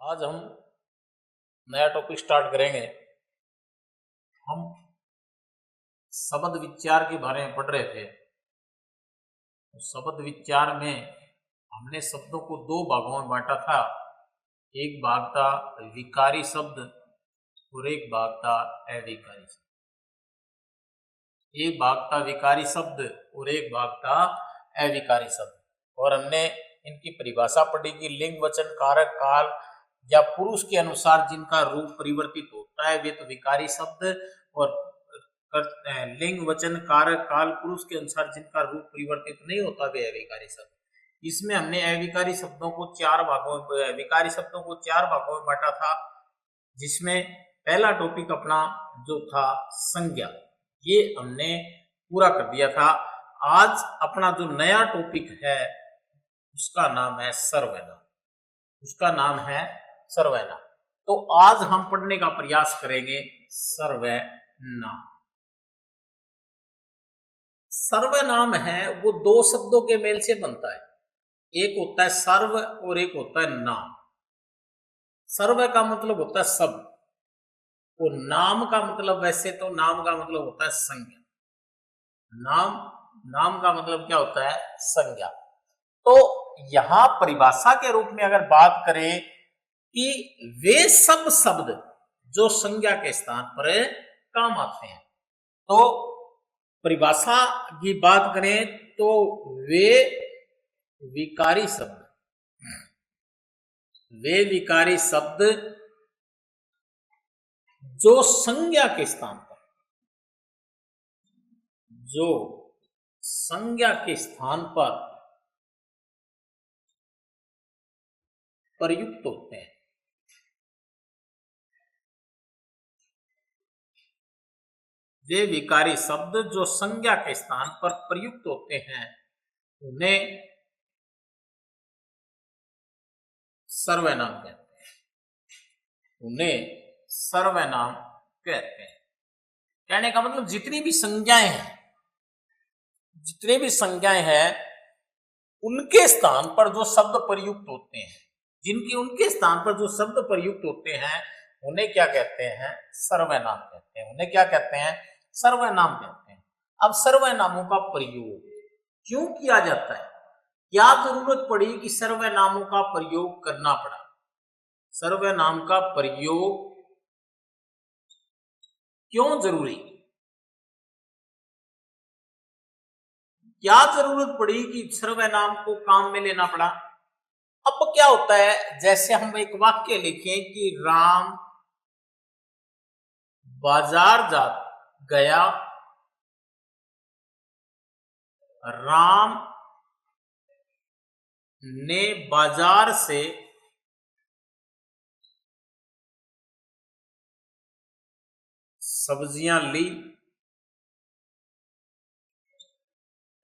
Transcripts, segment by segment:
आज हम नया टॉपिक स्टार्ट करेंगे। हम शब्द विचार के बारे में पढ़ रहे थे। शब्द विचार में हमने शब्दों को दो भागों में बांटा था। एक भाग था विकारी शब्द और एक भाग था अविकारी शब्द। एक भाग था विकारी शब्द और एक भाग था अविकारी शब्द। और हमने इनकी परिभाषा पढ़ी कि लिंग, वचन, कारक, काल या पुरुष के अनुसार जिनका रूप परिवर्तित होता है वे तो विकारी शब्द, और लिंग, वचन, कारक, काल, पुरुष के अनुसार जिनका रूप परिवर्तित नहीं होता वे अविकारी शब्द। इसमें हमने अविकारी शब्दों को विकारी शब्दों को चार भागों में बांटा था, जिसमें पहला टॉपिक अपना जो था संज्ञा, ये हमने पूरा कर दिया था। आज अपना जो नया टॉपिक है उसका नाम है सर्वनाम। उसका नाम है सर्वनाम। तो आज हम पढ़ने का प्रयास करेंगे सर्वनाम। सर्वनाम है वो दो शब्दों के मेल से बनता है। एक होता है सर्व और एक होता है नाम। सर्व का मतलब होता है शब्द और नाम का मतलब, वैसे तो नाम का मतलब होता है संज्ञा। नाम का मतलब क्या होता है? संज्ञा। तो यहां परिभाषा के रूप में अगर बात करें कि वे सब शब्द जो संज्ञा के स्थान पर काम आते हैं, तो परिभाषा की बात करें तो वे विकारी शब्द जो संज्ञा के स्थान पर प्रयुक्त होते हैं। वे विकारी शब्द जो संज्ञा के स्थान पर प्रयुक्त होते हैं उन्हें सर्वनाम कहते हैं। कहने का मतलब जितनी भी संज्ञाएं हैं उनके स्थान पर जो शब्द प्रयुक्त होते हैं, उनके स्थान पर जो शब्द प्रयुक्त होते हैं उन्हें क्या कहते हैं? सर्वनाम कहते हैं। उन्हें क्या कहते हैं? सर्वनाम कहते हैं। अब सर्वनामों का प्रयोग क्यों किया जाता है? क्या जरूरत पड़ी कि सर्वनामों का प्रयोग करना पड़ा? सर्वनाम का प्रयोग क्यों जरूरी? क्या जरूरत पड़ी कि सर्वनाम को काम में लेना पड़ा? अब क्या होता है, जैसे हम एक वाक्य लिखें कि राम बाजार गया, राम ने बाजार से सब्जियां ली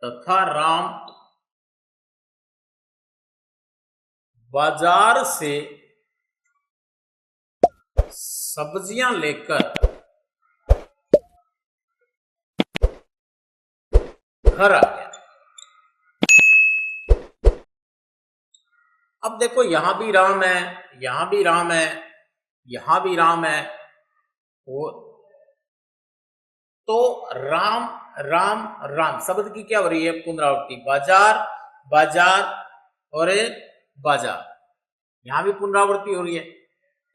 तथा राम बाजार से सब्जियां लेकर घर आ गया। अब देखो, यहां भी राम है, यहां भी राम है, यहां भी राम है, तो राम राम राम शब्द की क्या हो रही है? पुनरावृत्ति। बाजार बाजार और बाजार, यहां भी पुनरावृत्ति हो रही है।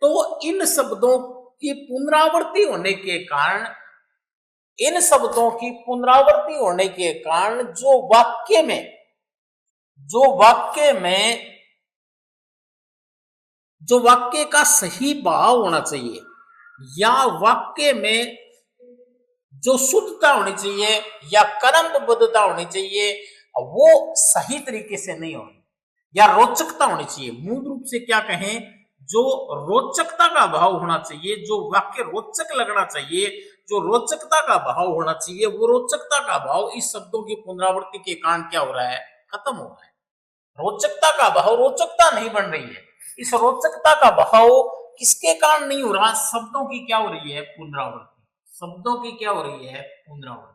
तो इन शब्दों की पुनरावृत्ति होने के कारण जो वाक्य का सही भाव होना चाहिए या वाक्य में जो शुद्धता होनी चाहिए या क्रमबद्धता होनी चाहिए, वो सही तरीके से नहीं हो रही, या रोचकता होनी चाहिए। मूल रूप से क्या कहें, जो रोचकता का भाव होना चाहिए, जो वाक्य रोचक लगना चाहिए, जो रोचकता का भाव होना चाहिए, वो रोचकता का भाव इस शब्दों की पुनरावृत्ति के कारण क्या हो रहा है? खत्म हो रहा है। रोचकता का भाव, रोचकता नहीं बन रही है। इस रोचकता का भाव किसके कारण नहीं हो रहा? शब्दों की क्या हो रही है? पुनरावृत्ति। शब्दों की क्या हो रही है? पुनरावृत्ति।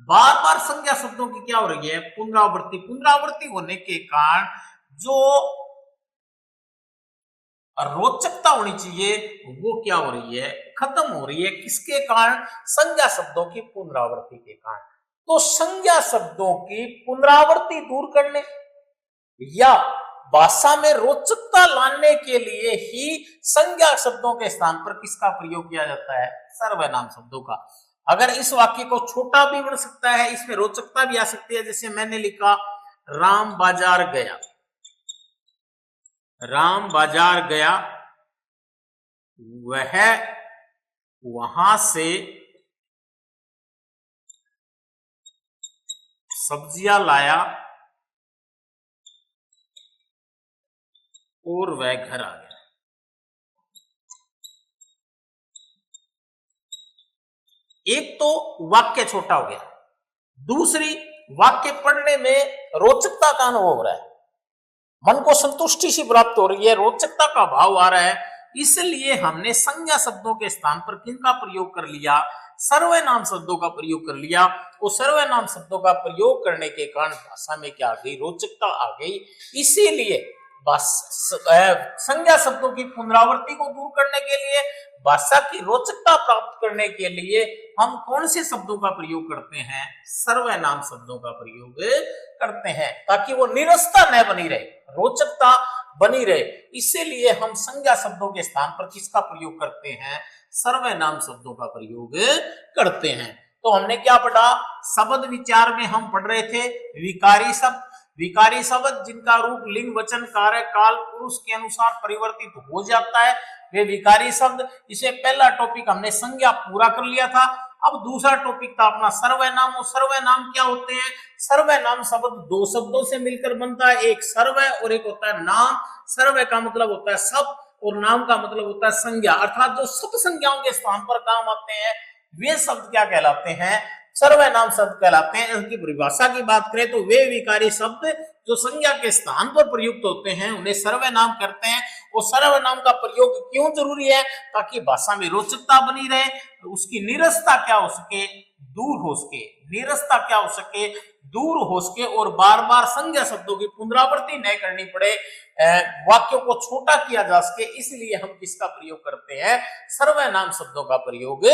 बार बार संज्ञा शब्दों की क्या हो रही है? पुनरावृत्ति। पुनरावृत्ति होने के कारण जो रोचकता होनी चाहिए वो क्या हो रही है, खत्म हो रही है। किसके कारण? संज्ञा शब्दों की पुनरावृत्ति के कारण। तो संज्ञा शब्दों की पुनरावृत्ति दूर करने या भाषा में रोचकता लाने के लिए ही संज्ञा शब्दों के स्थान पर किसका प्रयोग किया जाता है? सर्वनाम शब्दों का। अगर इस वाक्य को छोटा भी बन सकता है, इसमें रोचकता भी आ सकती है। जैसे मैंने लिखा राम बाजार गया, राम बाजार गया, वह वहां से सब्जियां लाया और वह घर आ गया। एक तो वाक्य छोटा हो गया, दूसरी वाक्य पढ़ने में रोचकता का अनुभव हो रहा है, मन को संतुष्टि सी प्राप्त हो रही है, रोचकता का भाव आ रहा है। इसलिए हमने संज्ञा शब्दों के स्थान पर किनका प्रयोग कर लिया? सर्वनाम शब्दों का प्रयोग कर लिया। वो सर्वनाम शब्दों का प्रयोग करने के कारण भाषा में क्या आ गई? रोचकता आ गई। इसीलिए संज्ञा शब्दों की पुनरावृत्ति को दूर करने के लिए, भाषा की रोचकता प्राप्त करने के लिए हम कौन से शब्दों का प्रयोग करते हैं? सर्वनाम शब्दों का प्रयोग करते हैं, ताकि वो निरस्ता न बनी रहे, रोचकता बनी रहे। इसीलिए हम संज्ञा शब्दों के स्थान पर किसका प्रयोग करते हैं? सर्वनाम शब्दों का प्रयोग करते हैं। तो हमने क्या पढ़ा? शब्द विचार में हम पढ़ रहे थे विकारी शब्द। विकारी शब्द जिनका रूप लिंग वचन कारक काल पुरुष के अनुसार परिवर्तित हो जाता है, वे विकारी शब्द। इसे पहला टॉपिक हमने संज्ञा पूरा कर लिया था। अब दूसरा टॉपिक था अपना सर्वनाम। और सर्वनाम क्या होते हैं? सर्वनाम शब्द दो शब्दों से मिलकर बनता है, एक सर्व और एक होता है नाम। सर्व का मतलब होता है सब और नाम का मतलब होता है संज्ञा, अर्थात जो सब संज्ञाओं के स्थान पर काम आते हैं वे शब्द क्या कहलाते हैं? सर्वनाम शब्द कहलाते हैं। इसकी परिभाषा की बात करें तो वे विकारी शब्द जो संज्ञा के स्थान पर प्रयुक्त होते हैं उन्हें सर्वनाम करते हैं। वो सर्वनाम का प्रयोग क्यों जरूरी है? ताकि भाषा में रोचकता बनी रहे, उसकी नीरसता क्या हो सके? दूर हो सके। नीरसता क्या हो सके? दूर हो सके और बार बार संज्ञा शब्दों की पुनरावृत्ति न करनी पड़े, वाक्यों को छोटा किया जा सके। इसलिए हम किसका प्रयोग करते हैं? सर्वनाम शब्दों का प्रयोग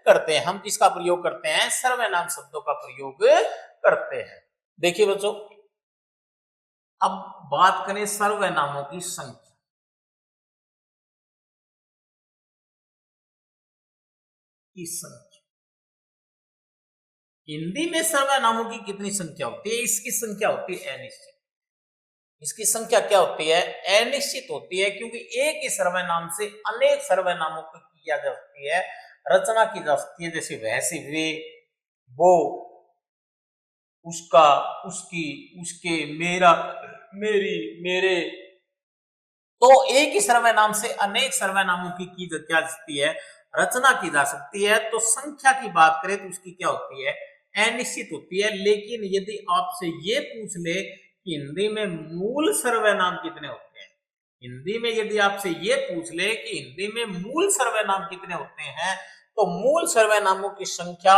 करते हैं। हम किसका प्रयोग करते हैं? सर्वनाम शब्दों का प्रयोग करते हैं। देखिए बच्चों, अब बात करें सर्वनामों की संख्या। हिंदी में सर्वनामों की कितनी संख्या होती है? इसकी संख्या होती है अनिश्चित। इसकी संख्या क्या होती है? अनिश्चित होती है, क्योंकि एक ही सर्वनाम से अनेक सर्वनामों को किया जा सकती है, रचना की जा सकती है। जैसे वह से वे, वो, उसका, उसकी, उसके, मेरा, मेरी, मेरे। तो एक ही सर्वनाम से अनेक सर्वनामों की जा सकती है, रचना की जा सकती है। तो संख्या की बात करें तो उसकी क्या होती है? अनिश्चित होती है। लेकिन यदि आपसे ये पूछ ले कि हिंदी में मूल सर्वनाम कितने होते हैं, हिंदी में यदि आपसे ये पूछ ले कि हिंदी में मूल सर्वनाम कितने होते हैं, तो मूल सर्वनामों की संख्या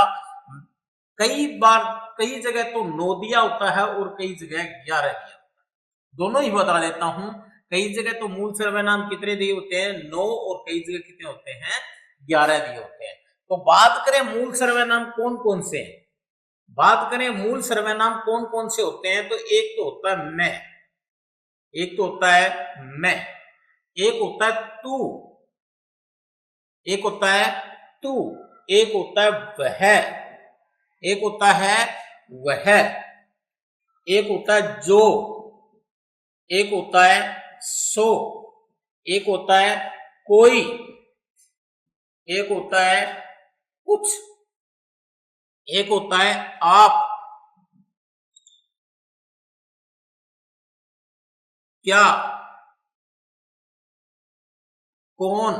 कई बार कई जगह तो 9 दिया होता है और कई जगह 11 दिया होता है। दोनों ही बता देता हूं। कई जगह तो मूल सर्वनाम कितने दिए होते हैं? 9, और कई जगह कितने होते हैं? 11 दिए होते हैं। तो बात करें मूल सर्वनाम कौन कौन से हैं, बात करें मूल सर्वनाम कौन कौन से होते हैं, तो एक तो होता है मैं, एक तो होता है मैं, एक होता है तू, एक होता है तू, एक होता है वह, एक होता है वह, एक होता है जो, एक होता है सो, एक होता है कोई, एक होता है कुछ, एक होता है आप, क्या, कौन।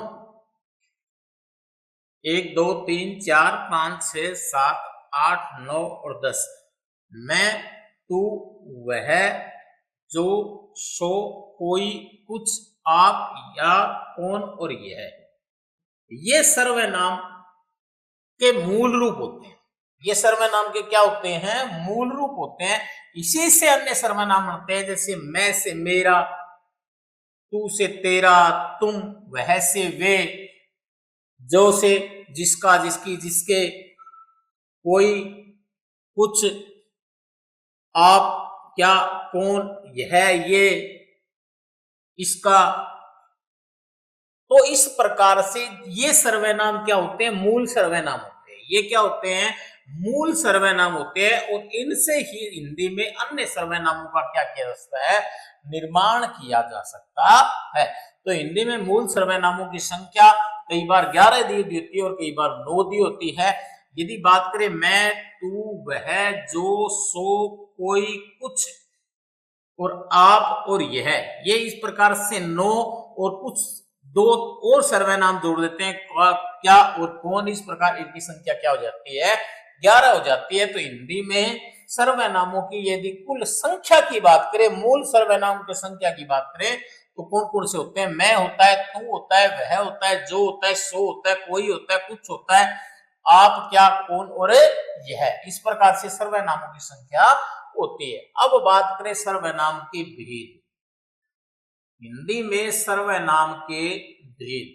1 2 3 4 5 6 7 8 9 और 10। मैं, तू, वह, जो, सो, कोई, कुछ, आप, या, कौन और यह, ये सर्वनाम के मूल रूप होते हैं। ये सर्वनाम के क्या होते हैं? मूल रूप होते हैं। इसी से अन्य सर्वनाम बनते हैं, जैसे मैं से मेरा, तू से तेरा, तुम, वह से वे, जो से जिसका, जिसकी, जिसके, कोई, कुछ, आप, क्या, कौन, यह, ये, इसका। तो इस प्रकार से ये सर्वनाम क्या होते हैं? मूल सर्वनाम होते हैं। ये क्या होते हैं? मूल सर्वनाम होते हैं। और इनसे ही हिंदी में अन्य सर्वनामों का क्या किया जा सकता है? निर्माण किया जा सकता है। तो हिंदी में मूल सर्वनामों की संख्या कई बार 11 दी होती है और कई बार 9 दी होती है। यदि बात करें मैं, तू, वह, जो, सो, कोई, कुछ और आप और यह, ये इस प्रकार से 9 और कुछ 2 और सर्वनाम जोड़ देते हैं, क्या और कौन, इस प्रकार इनकी संख्या क्या हो जाती है? 11 हो जाती है। तो हिंदी में सर्वनामों की यदि कुल संख्या की बात करें, मूल सर्वनामों की संख्या की बात करें, तो कौन कौन से होते हैं? मैं होता है, तू होता है, वह होता है, जो होता है, सो होता है, कोई होता है, कुछ होता है, आप, क्या, कौन और यह, इस प्रकार से सर्वनामों की संख्या होती है। अब बात करें सर्वनाम के भेद। हिंदी में सर्वनाम के भेद,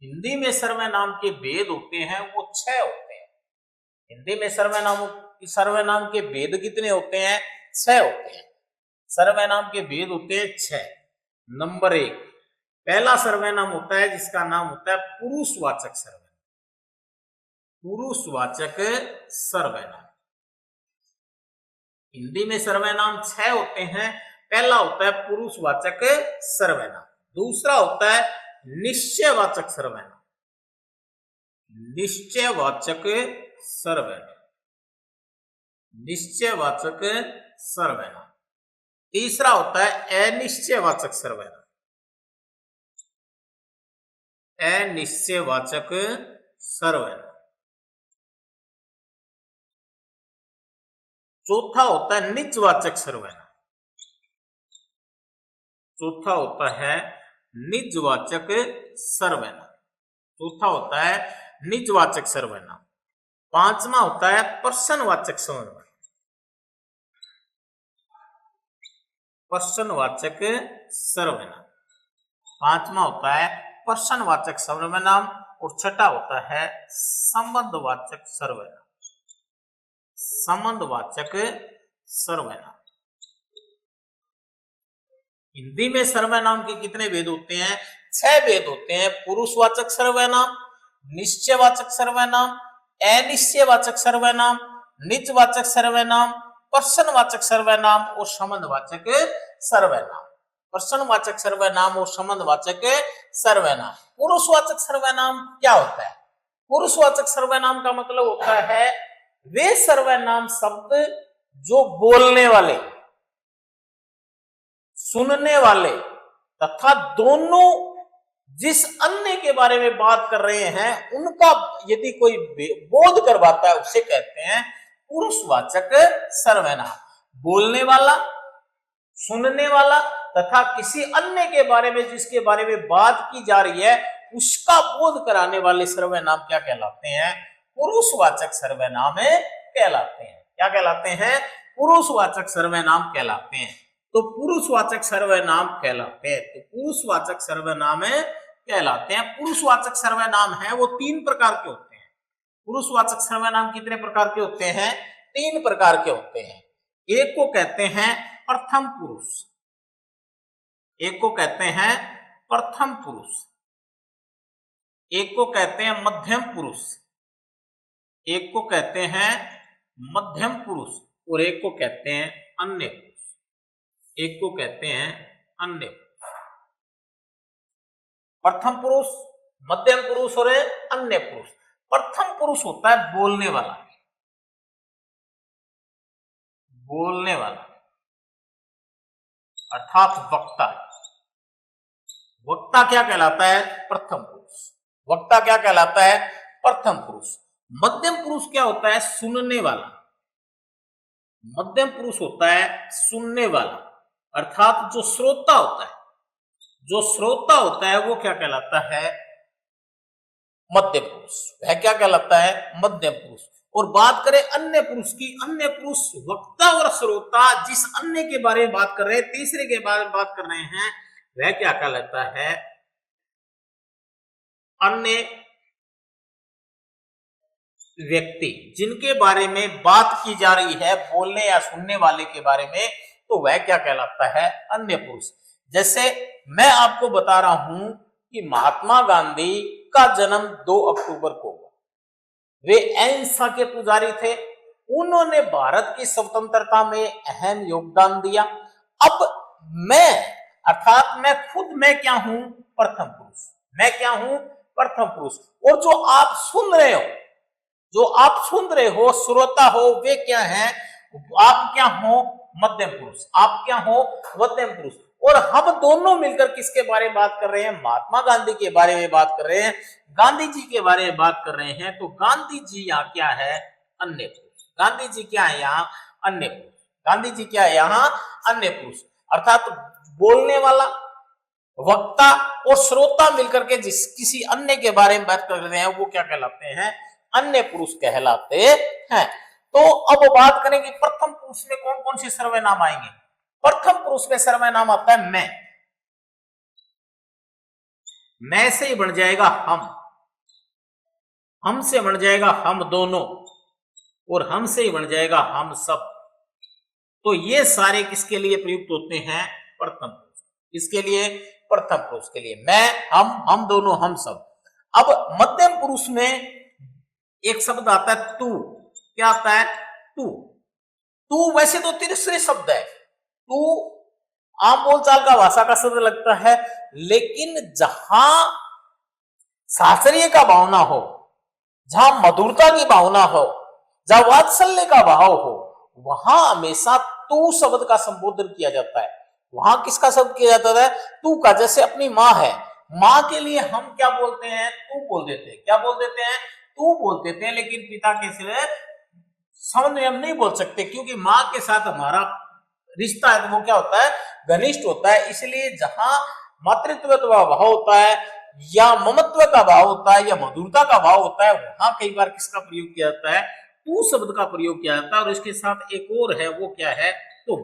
हिंदी में सर्वनाम के भेद होते हैं वो 6 होते हैं। हिंदी में सर्वनाम के भेद कितने होते हैं? 6 होते हैं। सर्वनाम के भेद होते हैं 6। नंबर 1, पहला सर्वनाम होता है जिसका नाम होता है पुरुषवाचक सर्वनाम। पुरुषवाचक सर्वनाम, हिंदी में सर्वनाम 6 होते हैं। पहला होता है पुरुषवाचक सर्वनाम, दूसरा होता है निश्चयवाचक सर्वनाम, निश्चयवाचक सर्वनाम, निश्चयवाचक सर्वनाम, तीसरा होता है अनिश्चयवाचक सर्वनाम, अनिश्चयवाचक सर्वनाम, चौथा होता है निजवाचक सर्वनाम, चौथा होता है निजवाचक सर्वनाम, चौथा होता है निजवाचक सर्वनाम, पांचवा होता है प्रश्नवाचक सर्वनाम, प्रश्नवाचक सर्वनाम, पांचवा होता है प्रश्नवाचक सर्वनाम, और छठा होता है संबंधवाचक सर्वनाम, संबंधवाचक सर्वनाम। हिंदी में सर्वनाम के कितने भेद होते हैं? 6 भेद होते हैं। पुरुषवाचक सर्वनाम, निश्चयवाचक सर्वनाम, अनिश्चयवाचक सर्वनाम, निजवाचक सर्वनाम, प्रश्नवाचक सर्वनाम और संबंधवाचक सर्वनाम। प्रश्नवाचक सर्वनाम और संबंधवाचक सर्वनाम। पुरुषवाचक सर्वनाम क्या होता है? पुरुषवाचक सर्वनाम का मतलब होता है वे सर्वनाम शब्द जो बोलने वाले, सुनने वाले तथा दोनों जिस अन्य के बारे में बात कर रहे हैं उनका यदि कोई बोध करवाता है उसे कहते हैं पुरुषवाचक सर्वनाम। बोलने वाला, सुनने वाला तथा किसी अन्य के बारे में जिसके बारे में बात की जा रही है उसका बोध कराने वाले सर्वनाम क्या कहलाते हैं? पुरुषवाचक सर्वनाम कहलाते हैं। क्या कहलाते हैं? पुरुषवाचक सर्वनाम कहलाते हैं। तो पुरुषवाचक सर्वनाम कहलाते हैं, तो पुरुषवाचक सर्वनाम कहलाते हैं। पुरुषवाचक सर्वनाम है वो 3 प्रकार के होते हैं। पुरुषवाचक सर्वनाम कितने प्रकार के होते हैं? 3 प्रकार के होते हैं। एक को कहते हैं प्रथम पुरुष, एक को कहते हैं प्रथम पुरुष, एक को कहते हैं मध्यम पुरुष, एक को कहते हैं मध्यम पुरुष और एक को कहते हैं अन्य पुरुष, एक को कहते हैं अन्य पुरुष। प्रथम पुरुष, मध्यम पुरुष और अन्य पुरुष। प्रथम पुरुष होता है बोलने वाला, बोलने वाला अर्थात वक्ता। वक्ता क्या कहलाता है? प्रथम पुरुष। वक्ता क्या कहलाता है? प्रथम पुरुष। मध्यम पुरुष क्या होता है? सुनने वाला। मध्यम पुरुष होता है सुनने वाला अर्थात जो श्रोता होता है, जो श्रोता होता है वो क्या कहलाता है? मध्यम पुरुष। वह क्या कहलाता है? मध्यम पुरुष। और बात करें अन्य पुरुष की, अन्य पुरुष वक्ता और श्रोता जिस अन्य के बारे में बात कर रहे हैं, तीसरे के बारे में बात कर रहे हैं, वह क्या कहलाता है? अन्य व्यक्ति जिनके बारे में बात की जा रही है, बोलने या सुनने वाले के बारे में, तो वह क्या कहलाता है? अन्य पुरुष। जैसे मैं आपको बता रहा हूं कि महात्मा गांधी का जन्म 2 अक्टूबर को हुआ। वे अहिंसा के पुजारी थे, उन्होंने भारत की स्वतंत्रता में अहम योगदान दिया। अब मैं अर्थात मैं खुद मैं क्या हूं? प्रथम पुरुष। मैं क्या हूं? प्रथम पुरुष। और जो आप सुन रहे हो, जो आप सुन रहे हो, श्रोता हो, वे क्या हैं? आप क्या हो? मध्यम पुरुष। आप क्या हो? मध्यम पुरुष। और हम दोनों मिलकर किसके बारे में बात कर रहे हैं? महात्मा गांधी के बारे में बात कर रहे हैं, गांधी जी के बारे में बात कर रहे हैं। तो गांधी जी यहाँ क्या है? अन्य पुरुष। गांधी जी क्या है यहाँ? अन्य पुरुष। गांधी जी क्या है यहाँ? अन्य पुरुष। अर्थात बोलने वाला, वक्ता और श्रोता मिलकर के जिस किसी अन्य के बारे में बात कर रहे हैं, वो क्या कहलाते हैं? अन्य पुरुष कहलाते हैं। तो अब बात करेंगे प्रथम पुरुष में कौन कौन से सर्वनाम आएंगे। प्रथम पुरुष में सर्वनाम आता है मैं। मैं से ही बन जाएगा हम से बन जाएगा हम दोनों, और हम से ही बन जाएगा हम सब। तो ये सारे किसके लिए प्रयुक्त होते हैं? प्रथम पुरुष। किसके लिए? प्रथम पुरुष के लिए। मैं, हम दोनों, हम सब। अब मध्यम पुरुष में एक शब्द आता है तू। क्या आता है? तू। तू वैसे तो तिरस्कृत शब्द है। तू आम बोलचाल का भाषा का शब्द लगता है, लेकिन जहां साहचर्य का भावना हो, जहां मधुरता की भावना हो, जहां वात्सल्य का भाव हो, वहां हमेशा तू शब्द का संबोधन किया जाता है। वहां किसका शब्द किया जाता है? तू का। जैसे अपनी माँ है, माँ के लिए हम क्या बोलते हैं? तू बोल देते हैं। क्या बोल देते हैं? तू बोल देते हैं। लेकिन पिता के सिवा समझ में हम नहीं बोल सकते, क्योंकि माँ के साथ हमारा रिश्ता है तो वो क्या होता है? घनिष्ठ होता है। इसलिए जहां मातृत्व का भाव होता है, या ममत्व का भाव होता है, या मधुरता का भाव होता है, वहां कई बार किसका प्रयोग किया जाता है? तू शब्द का प्रयोग किया जाता है। और इसके साथ एक और है, वो क्या है? तुम।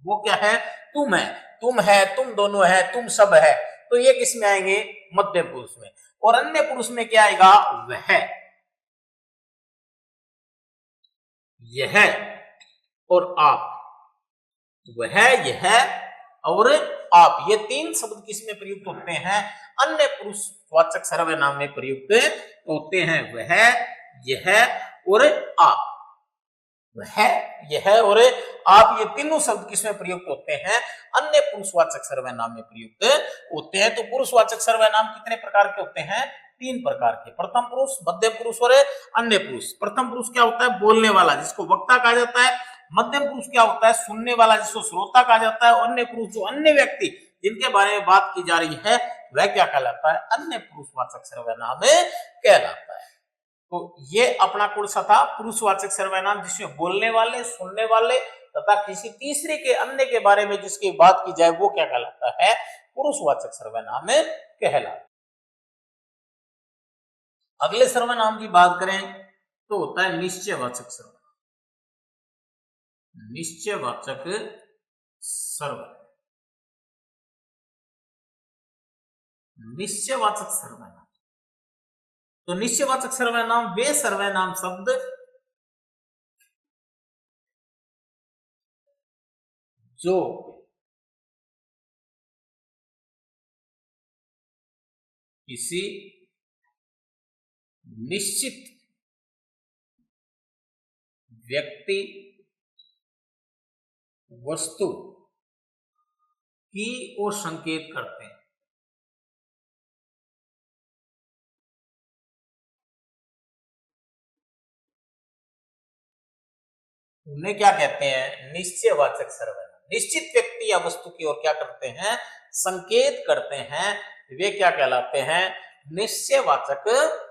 वो क्या है? तुम है। तुम है, तुम दोनों है, तुम सब है। तो ये किस में आएंगे? मध्य पुरुष में। और अन्य पुरुष में क्या आएगा? वह, यह और आप। वह, यह और आप, ये 3 शब्द किसमें प्रयुक्त होते हैं? अन्य पुरुष वाचक सर्वनाम में प्रयुक्त होते हैं। वह, यह और आप। वह, यह और आप, ये तीनों शब्द किसमें प्रयुक्त होते हैं? अन्य पुरुषवाचक सर्वनाम में प्रयुक्त होते हैं। तो पुरुषवाचक सर्वनाम कितने प्रकार के होते हैं? 3 प्रकार के। प्रथम पुरुष, मध्य पुरुष और अन्य पुरुष। प्रथम पुरुष क्या होता है? बोलने वाला, जिसको वक्ता कहा जाता है। मध्यम पुरुष क्या होता है? सुनने वाला, जिसको श्रोता कहा जाता है। और अन्य पुरुष जो अन्य व्यक्ति जिनके बारे में बात की जा रही है, वह क्या कहलाता है? अन्य पुरुषवाचक सर्वनाम कहलाता है। तो ये अपना कौन सा था? पुरुषवाचक सर्वनाम, जिसमें बोलने वाले, सुनने वाले तथा किसी तीसरे के अन्य के बारे में जिसकी बात की जाए, वो क्या कहलाता है? पुरुषवाचक सर्वनाम कहलाता। अगले सर्वनाम की बात करें तो होता है निश्चयवाचक सर्वनाम। निश्चयवाचक सर्वनाम। निश्चयवाचक सर्वनाम। तो निश्चयवाचक सर्वनाम वे सर्वनाम शब्द जो किसी निश्चित व्यक्ति, वस्तु की ओर संकेत करते हैं। उन्हें क्या कहते हैं? निश्चयवाचक सर्वनाम। निश्चित व्यक्ति या वस्तु की ओर क्या करते हैं? संकेत करते हैं। वे क्या कहलाते हैं? निश्चयवाचक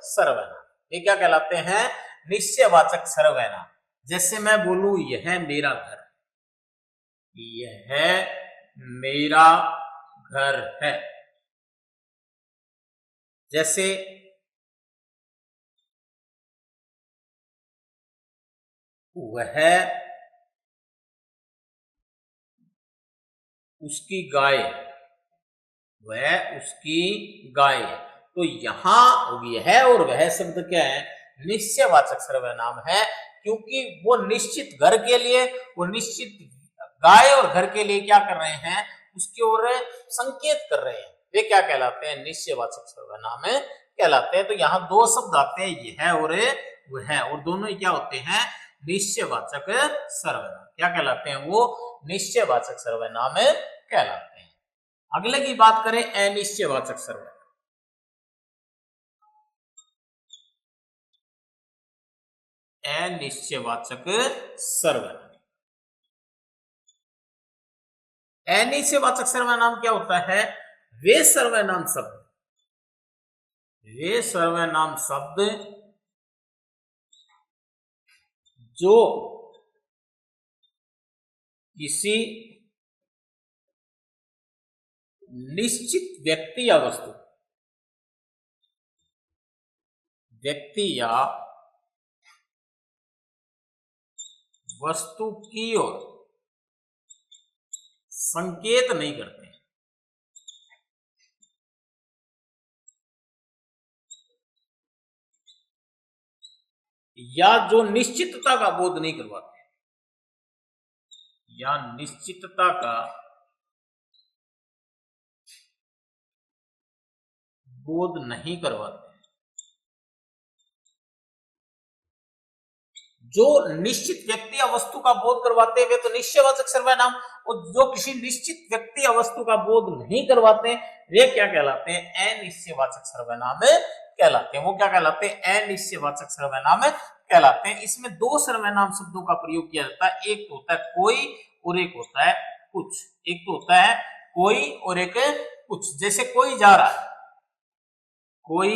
सर्वनाम। ये क्या कहलाते हैं? निश्चयवाचक सर्वनाम। जैसे मैं बोलूं यह मेरा घर, यह मेरा घर है। जैसे वह उसकी गाय, वह उसकी गाय। तो यहां यह और वह शब्द क्या है, निश्चयवाचक सर्वनाम है, क्योंकि वो निश्चित घर के लिए, वो निश्चित गाय और घर के लिए क्या कर रहे हैं, उसकी ओर संकेत कर रहे हैं। वे क्या कहलाते हैं, निश्चयवाचक सर्वनाम कहलाते हैं। तो यहाँ दो शब्द आते हैं, यह और वह, और दोनों ही क्या होते हैं, निश्चयवाचक सर्वनाम। क्या कहलाते हैं, वो निश्चयवाचक सर्वनाम कहलाते हैं। अगले की बात करें, अनिश्चयवाचक सर्वनाम। अनिश्चयवाचक सर्वनाम, अनिश्चयवाचक सर्वनाम क्या होता है, वे सर्वनाम शब्द, वे सर्वनाम शब्द जो किसी निश्चित व्यक्ति या वस्तु, व्यक्ति या वस्तु की ओर संकेत नहीं करते हैं, या जो निश्चितता का बोध नहीं करवाते, या निश्चितता का बोध नहीं करवाते। जो निश्चित व्यक्ति या वस्तु का बोध करवाते हैं वे तो निश्चयवाचक सर्वनाम, और जो किसी निश्चित व्यक्ति या वस्तु का बोध नहीं करवाते वे क्या कहलाते हैं, अनिश्चयवाचक सर्वनाम कहलाते हैं। वो क्या कहलाते हैं, अनिश्चयवाचक सर्वनाम कहलाते हैं। इसमें दो सर्वनाम शब्दों का प्रयोग किया जाता है, एक तो होता है कोई और एक होता है कुछ। एक तो होता है कोई और एक कुछ। जैसे कोई जा रहा है, कोई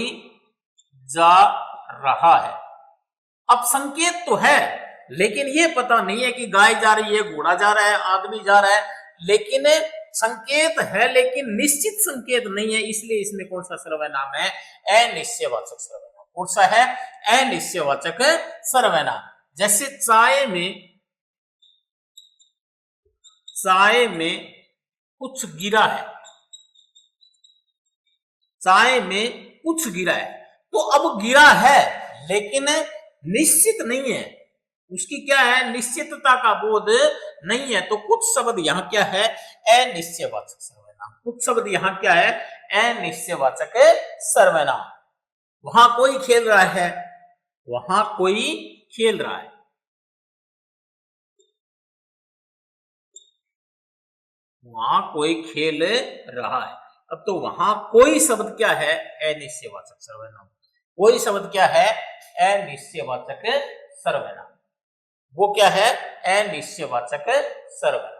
जा रहा है, अब संकेत तो है लेकिन ये पता नहीं है कि गाय जा रही है, घोड़ा जा रहा है, आदमी जा रहा है, लेकिन संकेत है लेकिन निश्चित संकेत नहीं है, इसलिए इसमें कौन सा सर्वनाम है, अनिश्चयवाचक सर्वनाम। कौन सा है, अनिश्चयवाचक सर्वनाम। जैसे चाय में कुछ गिरा है, चाय में कुछ गिरा है, तो अब गिरा है लेकिन निश्चित नहीं है, उसकी क्या है, निश्चितता का बोध नहीं है। तो कुछ शब्द यहां क्या है, अनिश्चयवाचक सर्वनाम। कुछ शब्द यहां क्या है, अनिश्चयवाचक सर्वनाम। वहां कोई खेल रहा है, वहां कोई खेल रहा है, वहां कोई खेल रहा है। अब तो वहां कोई शब्द क्या है, अनिश्चयवाचक सर्वनाम। कोई शब्द क्या है, अनिश्चयवाचक सर्वनाम। वो क्या है, अनिश्चयवाचक सर्वनाम।